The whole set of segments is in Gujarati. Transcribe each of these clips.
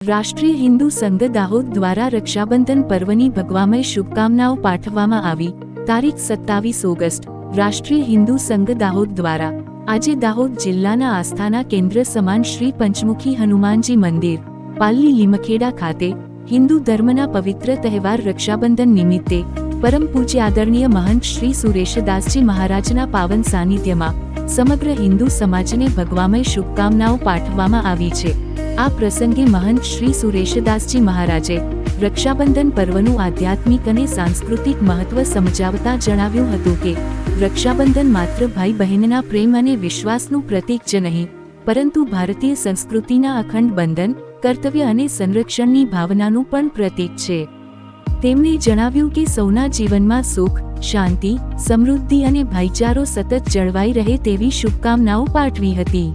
રાષ્ટ્રીય હિન્દુ સંઘ દાહોદ દ્વારા રક્ષાબંધન પર્વની ભગવામય શુભકામનાઓ પાઠવવામાં આવી। તારીખ 27 ઓગસ્ટ। રાષ્ટ્રીય હિન્દુ સંઘ દાહોદ દ્વારા આજે દાહોદ જિલ્લાના આસ્થાના કેન્દ્ર સમાન શ્રી પંચમુખી હનુમાનજી મંદિર પાલ્લી લીમખેડા ખાતે હિન્દુ ધર્મના પવિત્ર તહેવાર રક્ષાબંધન નિમિત્તે પરમ પૂજ્ય આદરણીય મહંત શ્રી સુરેશદાસજી મહારાજના પાવન સાનિધ્યમાં સમગ્ર હિન્દુ સમાજને ભગવામય શુભકામનાઓ પાઠવવામાં આવી છે। આ પ્રસંગે મહંત શ્રી સુરેશદાસજી મહારાજે રક્ષાબંધન પર્વનું આધ્યાત્મિક અને સાંસ્કૃતિક મહત્વ સમજાવતા જણાવ્યું હતું કે રક્ષાબંધન માત્ર ભાઈ બહેનના પ્રેમ અને વિશ્વાસનું પ્રતીક જ નહીં, પરંતુ ભારતીય સંસ્કૃતિના અખંડ બંધન, કર્તવ્ય અને સંરક્ષણની ભાવનાનું પણ પ્રતીક છે। તેમણે જણાવ્યું કે સૌના જીવનમાં સુખ, શાંતિ, સમૃદ્ધિ અને ભાઈચારો સતત જળવાઈ રહે તેવી શુભકામનાઓ પાઠવી હતી।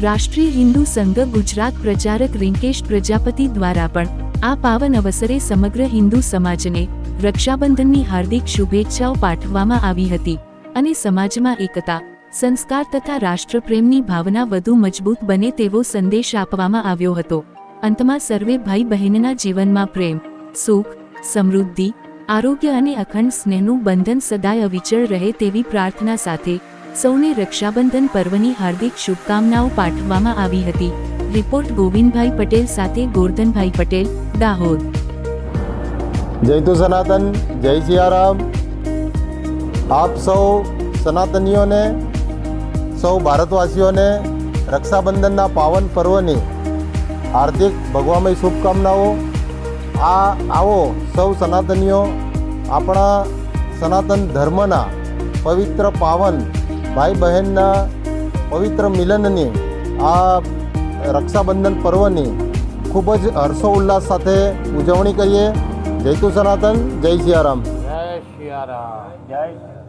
રાષ્ટ્રીય હિન્દુ સંઘ ગુજરાત પ્રચારક રિંકેશ પ્રજાપતિ દ્વારા પણ આ પાવન અવસરે સમગ્ર હિન્દુ સમાજને રક્ષાબંધનની હાર્દિક શુભેચ્છાઓ પાઠવવામાં આવી હતી અને સમાજમાં એકતા, સંસ્કાર તથા રાષ્ટ્રપ્રેમની ભાવના વધુ મજબૂત બને તેવો સંદેશ આપવામાં આવ્યો હતો। અંતમાં સર્વે ભાઈ બહેનના જીવનમાં પ્રેમ, સુખ, સમૃદ્ધિ, આરોગ્ય અને અખંડ સ્નેહનું બંધન સદાય અવિચળ રહે તેવી પ્રાર્થના સાથે સૌને રક્ષાબંધન પર્વની હાર્દિક શુભકામનાઓ પાઠવવામાં આવી હતી। રિપોર્ટ ગોવિંદભાઈ પટેલ સાથે ગોરધનભાઈ પટેલ, દાહોદ। જય તો સનાતન, જય સિયારામ। આપ સૌ સનાતનીઓને, સૌ ભારતવાસીઓને રક્ષાબંધનના પાવન પર્વની હાર્દિક ભગવામય શુભકામનાઓ। આવો સૌ સનાતનીઓ આપણા સનાતન ધર્મના પવિત્ર પાવન ભાઈ બહેનના પવિત્ર મિલનની આ રક્ષાબંધન પર્વની ખૂબ જ હર્ષોલ્લાસ સાથે ઉજવણી કરીએ। જય તુ સનાતન, જય સિયારામ। જય સિયારામ, જય સિયારામ।